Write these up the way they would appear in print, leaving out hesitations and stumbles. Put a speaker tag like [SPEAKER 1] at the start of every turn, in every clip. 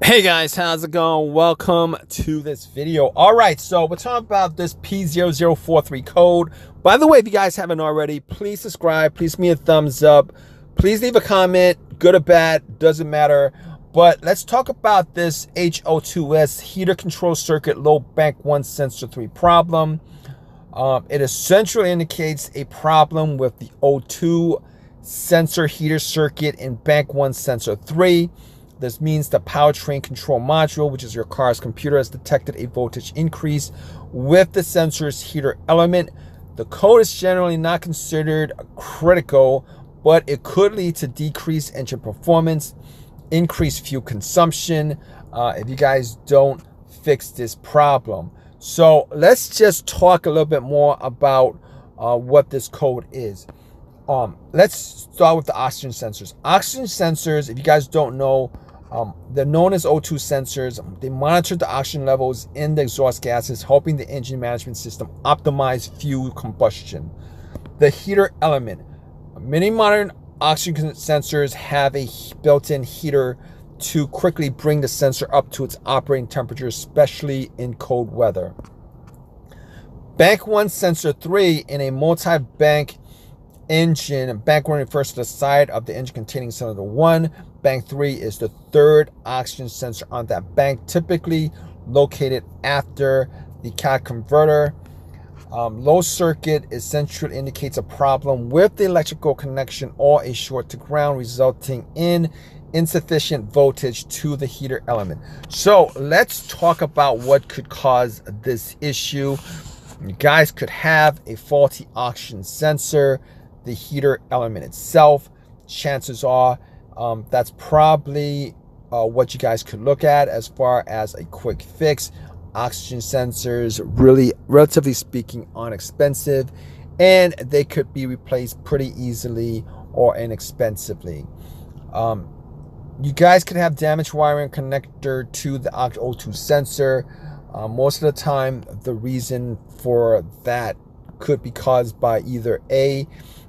[SPEAKER 1] Hey guys, how's it going? Welcome to this video. All right, so we're talking about this P0043 code. By the way, if you guys haven't already, please subscribe, please give me a thumbs up, please leave a comment, good or bad, doesn't matter. But let's talk about this HO2S heater control circuit low bank 1 sensor 3 problem. It essentially indicates a problem with the O2 sensor heater circuit in bank 1 sensor 3. This means the powertrain control module, which is your car's computer, has detected a voltage increase with the sensor's heater element. The code is generally not considered critical, but it could lead to decreased engine performance, increased fuel consumption, if you guys don't fix this problem. So let's just talk a little bit more about what this code is. Let's start with the oxygen sensors. Oxygen sensors, if you guys don't know, they're known as O2 sensors. They monitor the oxygen levels in the exhaust gases, helping the engine management system optimize fuel combustion. The heater element. Many modern oxygen sensors have a built-in heater to quickly bring the sensor up to its operating temperature, especially in cold weather. Bank 1 sensor 3 in a multi-bank engine. Bank 1 refers to the side of the engine containing cylinder 1. Bank 3 is the third oxygen sensor on that bank, typically located after the cat converter. Low circuit essentially indicates a problem with the electrical connection or a short to ground, resulting in insufficient voltage to the heater element. So let's talk about what could cause this issue. You guys could have a faulty oxygen sensor, the heater element itself. Chances are that's probably what you guys could look at as far as a quick fix. Oxygen sensors, really, relatively speaking, aren't expensive, and they could be replaced pretty easily or inexpensively. You guys could have damaged wiring connector to the O2 sensor. Most of the time, the reason for that could be caused by either A,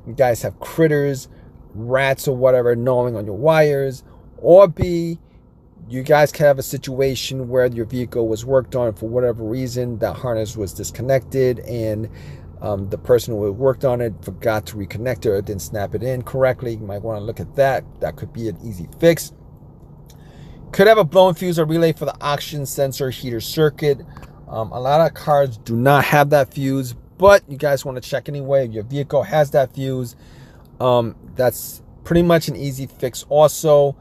[SPEAKER 1] you guys have critters, rats or whatever gnawing on your wires, or B, you guys can have a situation where your vehicle was worked on for whatever reason, that harness was disconnected and the person who worked on it forgot to reconnect it or didn't snap it in correctly. You might want to look at that. That could be an easy fix. Could have a blown fuse or relay for the oxygen sensor heater circuit. A lot of cars do not have that fuse, but you guys want to check anyway. If your vehicle has that fuse, that's pretty much an easy fix also.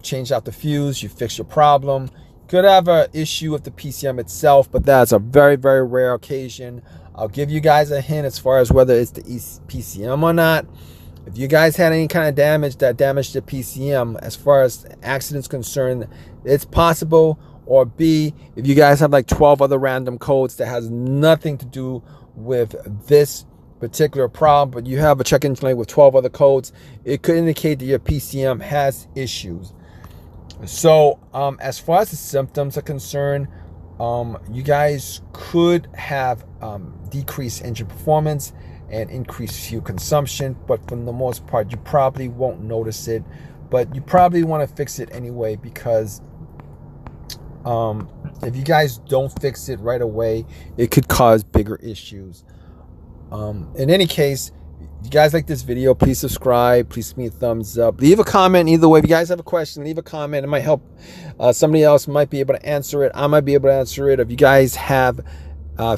[SPEAKER 1] Change out the fuse, you fix your problem. Could have an issue with the PCM itself, but that's a very, very rare occasion. I'll give you guys a hint as far as whether it's the PCM or not. If you guys had any kind of damage that damaged the PCM, as far as accidents concerned, it's possible. Or B, if you guys have like 12 other random codes that has nothing to do with this particular problem, but you have a check engine light with 12 other codes, it could indicate that your PCM has issues. So as far as the symptoms are concerned, you guys could have decreased engine performance and increased fuel consumption, but for the most part you probably won't notice it, but you probably want to fix it anyway, because if you guys don't fix it right away, it could cause bigger issues. In any case, if you guys like this video, please subscribe, please give me a thumbs up, leave a comment. Either way, if you guys have a question, leave a comment. It might help. Somebody else might be able to answer it. I might be able to answer it. If you guys have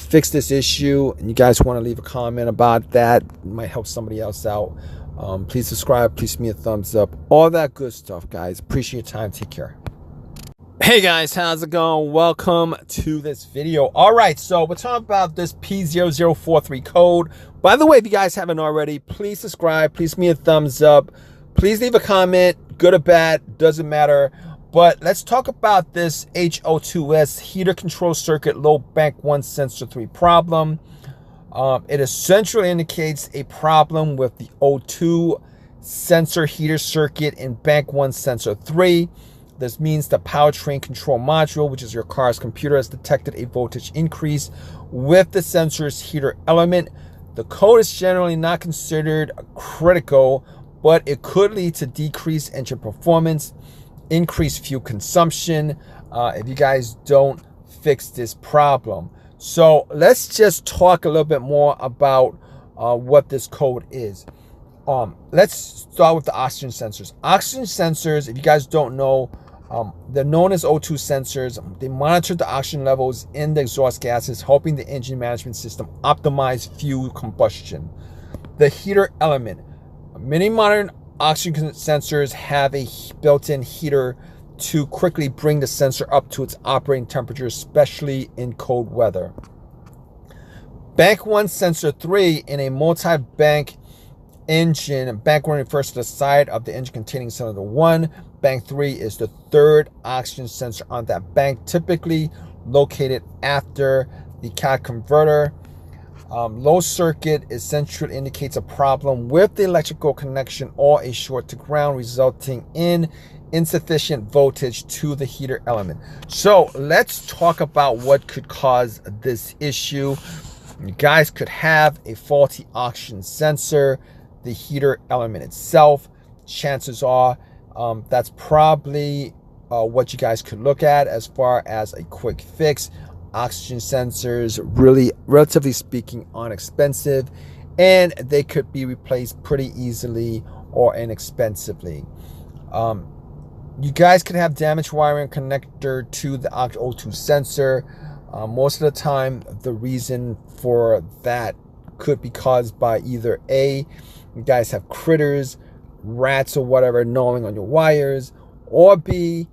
[SPEAKER 1] fixed this issue and you guys want to leave a comment about that, it might help somebody else out. Please subscribe, please give me a thumbs up, all that good stuff, guys. Appreciate your time. Take care. Hey guys, how's it going? Welcome to this video. All right, so we're talking about this P0043 code. By the way, if you guys haven't already, please subscribe, please give me a thumbs up, please leave a comment, good or bad, doesn't matter. But let's talk about this HO2S heater control circuit low bank 1 sensor 3 problem. It essentially indicates a problem with the O2 sensor heater circuit in bank 1 sensor 3. This means the powertrain control module, which is your car's computer, has detected a voltage increase with the sensor's heater element. The code is generally not considered critical, but it could lead to decreased engine performance, increased fuel consumption if you guys don't fix this problem. So let's just talk a little bit more about what this code is. Let's start with the oxygen sensors. Oxygen sensors, if you guys don't know, they're known as O2 sensors. They monitor the oxygen levels in the exhaust gases, helping the engine management system optimize fuel combustion. The heater element. Many modern oxygen sensors have a built-in heater to quickly bring the sensor up to its operating temperature, especially in cold weather. Bank 1 sensor 3 in a multi-bank engine. Bank 1 refers to the side of the engine containing sensor 1. Bank 3 is the third oxygen sensor on that bank, typically located after the cat converter. Low circuit essentially indicates a problem with the electrical connection or a short to ground, resulting in insufficient voltage to the heater element. So let's talk about what could cause this issue. You guys could have a faulty oxygen sensor, the heater element itself. Chances are that's probably what you guys could look at as far as a quick fix. Oxygen sensors, really, relatively speaking, inexpensive, and they could be replaced pretty easily or inexpensively. You guys could have damaged wiring connector to the O2 sensor. Most of the time, the reason for that could be caused by either A, you guys have critters, rats or whatever gnawing on your wires, or B,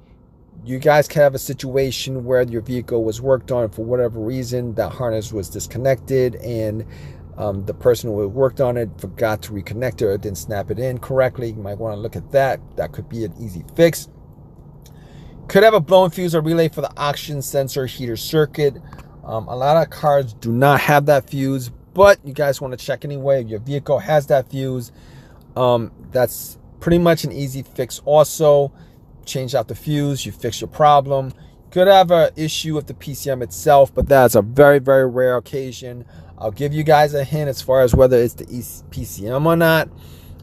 [SPEAKER 1] you guys can have a situation where your vehicle was worked on for whatever reason, that harness was disconnected, and the person who worked on it forgot to reconnect it or didn't snap it in correctly. You might want to look at that. That could be an easy fix. Could have a blown fuse or relay for the oxygen sensor heater circuit. A lot of cars do not have that fuse, but you guys want to check anyway. If your vehicle has that fuse, that's pretty much an easy fix also. Change out the fuse, you fix your problem. Could have an issue with the PCM itself, but that's a very, very rare occasion. I'll give you guys a hint as far as whether it's the PCM or not.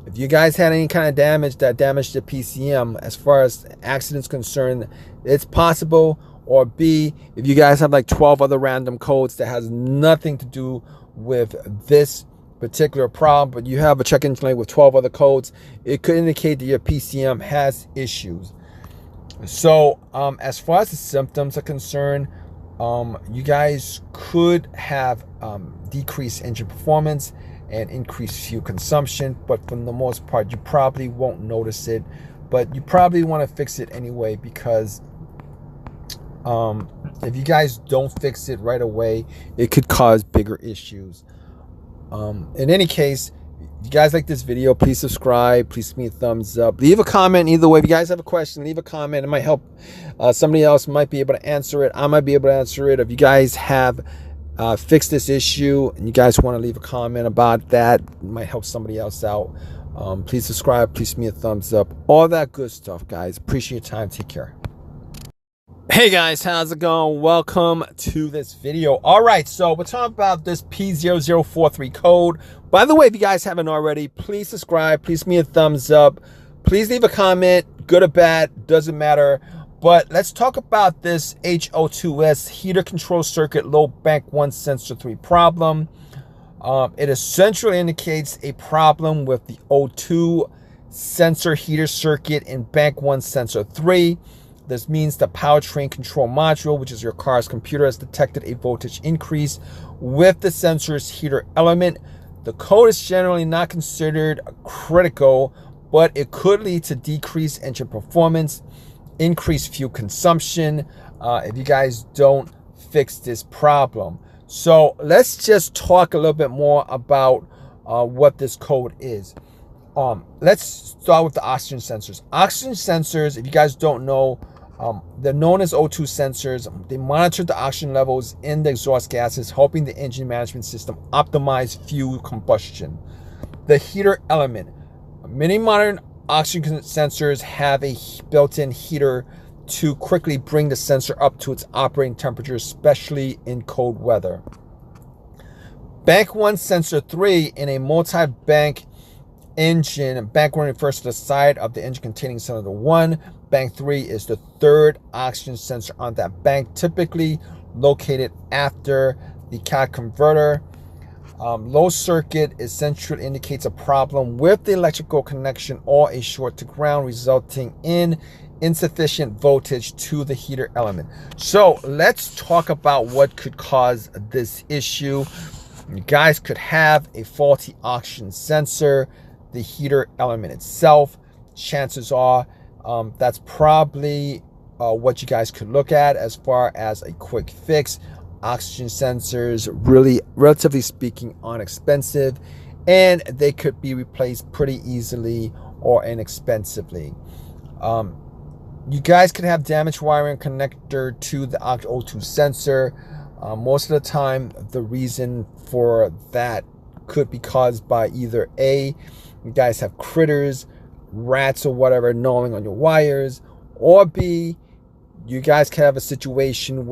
[SPEAKER 1] If you guys had any kind of damage that damaged the PCM, as far as accidents concerned, it's possible. Or B, if you guys have like 12 other random codes that has nothing to do with this particular problem, but you have a check engine light with 12 other codes, it could indicate that your PCM has issues. So as far as the symptoms are concerned, you guys could have decreased engine performance and increased fuel consumption, but for the most part you probably won't notice it, but you probably want to fix it anyway, because if you guys don't fix it right away, it could cause bigger issues. In any case, if you guys like this video, please subscribe, please give me a thumbs up, leave a comment. Either way, if you guys have a question, leave a comment. It might help. Somebody else might be able to answer it. I might be able to answer it. If you guys have fixed this issue and you guys want to leave a comment about that, it might help somebody else out. Please subscribe, please give me a thumbs up, all that good stuff, guys. Appreciate your time. Take care. Hey guys, how's it going? Welcome to this video. All right, so we're talking about this P0043 code. By the way, if you guys haven't already, please subscribe, please give me a thumbs up, please leave a comment, good or bad, doesn't matter. But let's talk about this HO2S heater control circuit low bank 1 sensor 3 problem. It essentially indicates a problem with the O2 sensor heater circuit in bank 1 sensor 3. This means the powertrain control module, which is your car's computer, has detected a voltage increase with the sensor's heater element. The code is generally not considered critical, but it could lead to decreased engine performance, increased fuel consumption, if you guys don't fix this problem. So let's just talk a little bit more about what this code is. Let's start with the oxygen sensors. Oxygen sensors, if you guys don't know, they're known as O2 sensors. They monitor the oxygen levels in the exhaust gases, helping the engine management system optimize fuel combustion. The heater element. Many modern oxygen sensors have a built-in heater to quickly bring the sensor up to its operating temperature, especially in cold weather. Bank 1 sensor 3 in a multi-bank engine. Bank 1 refers to the side of the engine containing sensor 1. bank 3 is the third oxygen sensor on that bank, typically located after the cat converter. Low circuit essentially indicates a problem with the electrical connection or a short to ground, resulting in insufficient voltage to the heater element. So let's talk about what could cause this issue. You guys could have a faulty oxygen sensor, the heater element itself. Chances are that's probably what you guys could look at as far as a quick fix. Oxygen sensors, really, relatively speaking, inexpensive, and they could be replaced pretty easily or inexpensively. You guys could have damaged wiring connector to the O2 sensor. Most of the time, the reason for that could be caused by either A, you guys have critters, rats or whatever gnawing on your wires, or B, you guys can have a situation where